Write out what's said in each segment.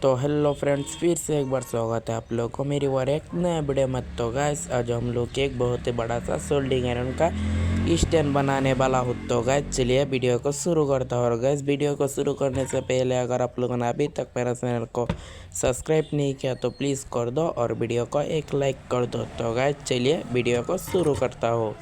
तो hello friends, फिर से एक बार स्वागत है आप लोगों को मेरी और एक नए वीडियो में। तो गाइस आज हम लोग एक बहुत ही बड़ा सा सोल्डिंग आयरन का स्टैंड बनाने वाला हूँ। तो गाइस चलिए वीडियो को शुरू करता हूँ। और गाइस वीडियो को शुरू करने से पहले अगर आप लोगों ने अभी तक मेरा चैनल को सब्सक्राइब नहीं किया तो प्लीज़ कर दो और वीडियो को एक लाइक कर दो। तो गाइस चलिए वीडियो को शुरू करता हूँ।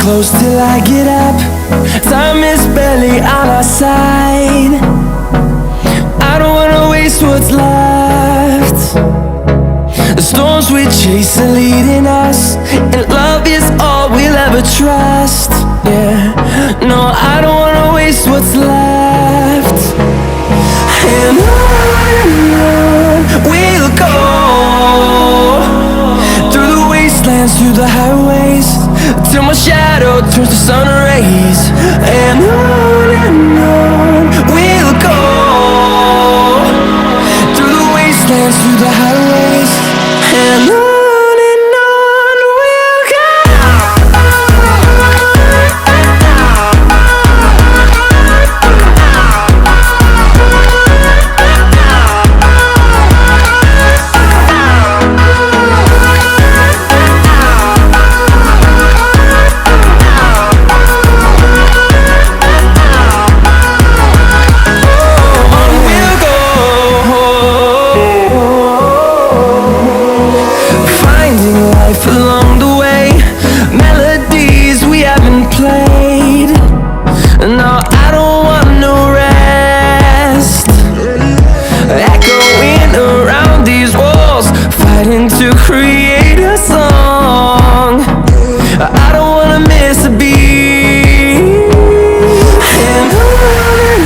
Close till I get up. Time is barely on our side. I don't wanna waste what's left. The storms we chase are leading us, and love is all we'll ever trust. Yeah, no, I don't wanna waste what's left. And on we'll go, through the wastelands, through the highways, till my shadow turns to sun rays. And on we'll go, through the wastelands, through the highways. And on we'll go. Along the way, melodies we haven't played. No, I don't want no rest. Echoing around these walls, fighting to create a song. I don't wanna miss a beat. And on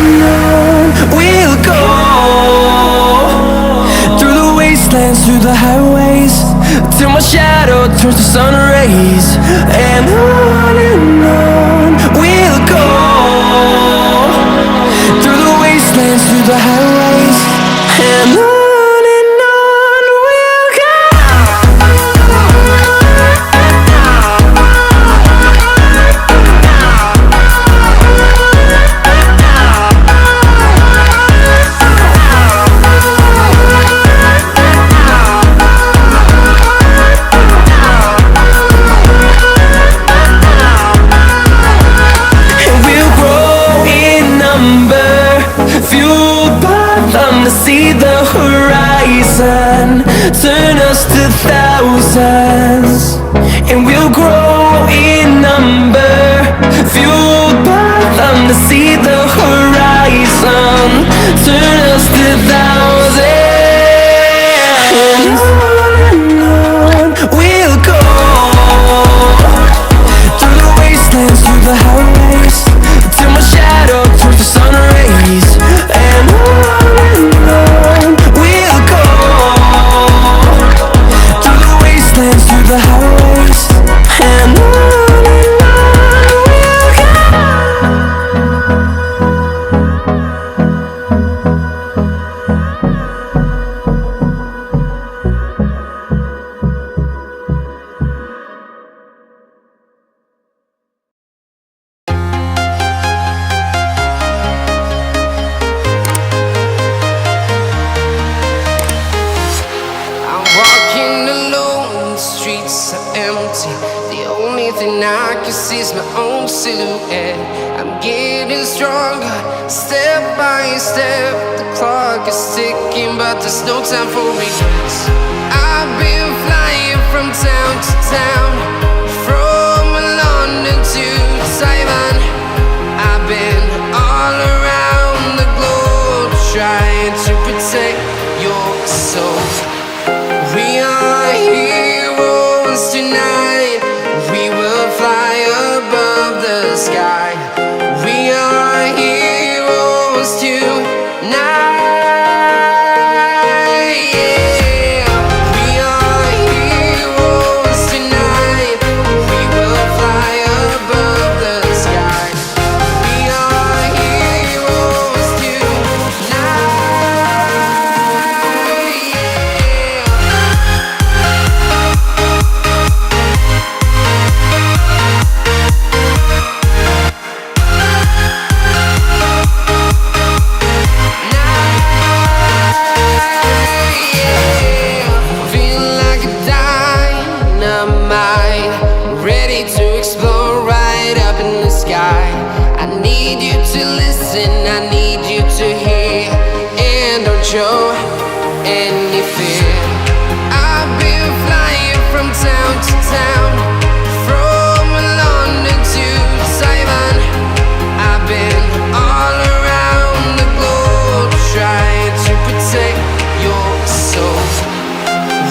we'll go, through the wastelands, through the highways, till my shadow turns to sun rays. And on we'll go, through the wastelands, through the highways. And on we'll go. See the horizon turn us to thousands, and we'll grow in number, fueled by them to see the horizon turn us to thousands. And on we'll go, through the wastelands, through the highways, till my shadow turns to sun rays. And on we'll go, through the wastelands, through the highways. And on we'll go. Walking alone, the streets are empty. The only thing I can see is my own silhouette. I'm getting stronger, step by step. The clock is ticking, but there's no time for regrets. I've been flying from town to town, from London to Taiwan. I've been all around the globe, trying to protect your soul. We are heroes tonight. We will fly above the sky. We are heroes tonight. Yeah. We are heroes tonight. to listen, I need you to hear, and don't show any fear. I've been flying from town to town, from London to Taiwan. I've been all around the globe trying to protect your soul.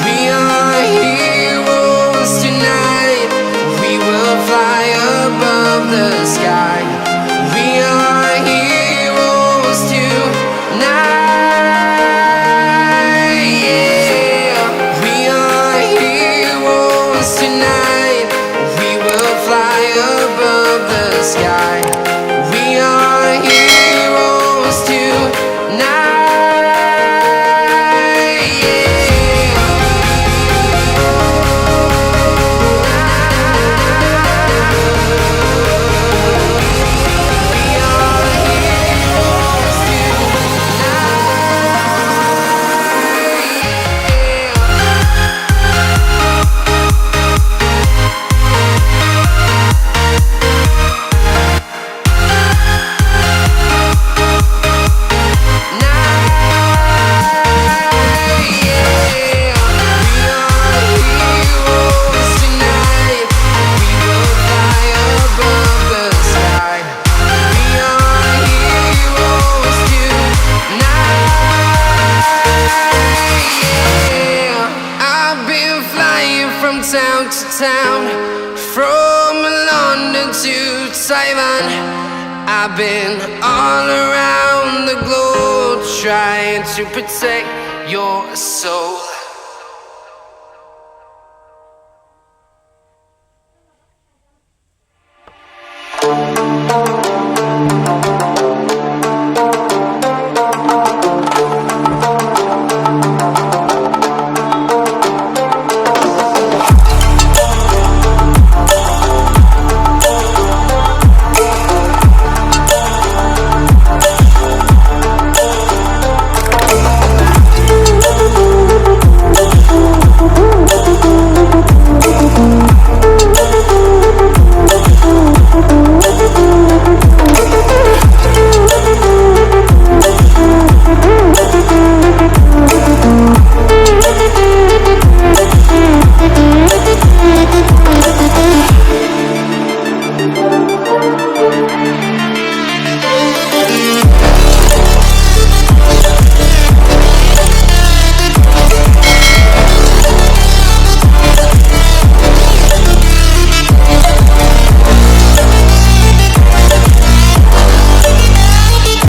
We are heroes tonight. We will fly above the sky. We are heroes tonight. Yeah. We are heroes tonight. We will fly above the sky. We are heroes tonight. Yeah. We are heroes tonight. We will fly above the sky. We are heroes tonight. Yeah. I've been flying from town to town, from London to Taiwan. I've been all around the globe trying to protect your soul.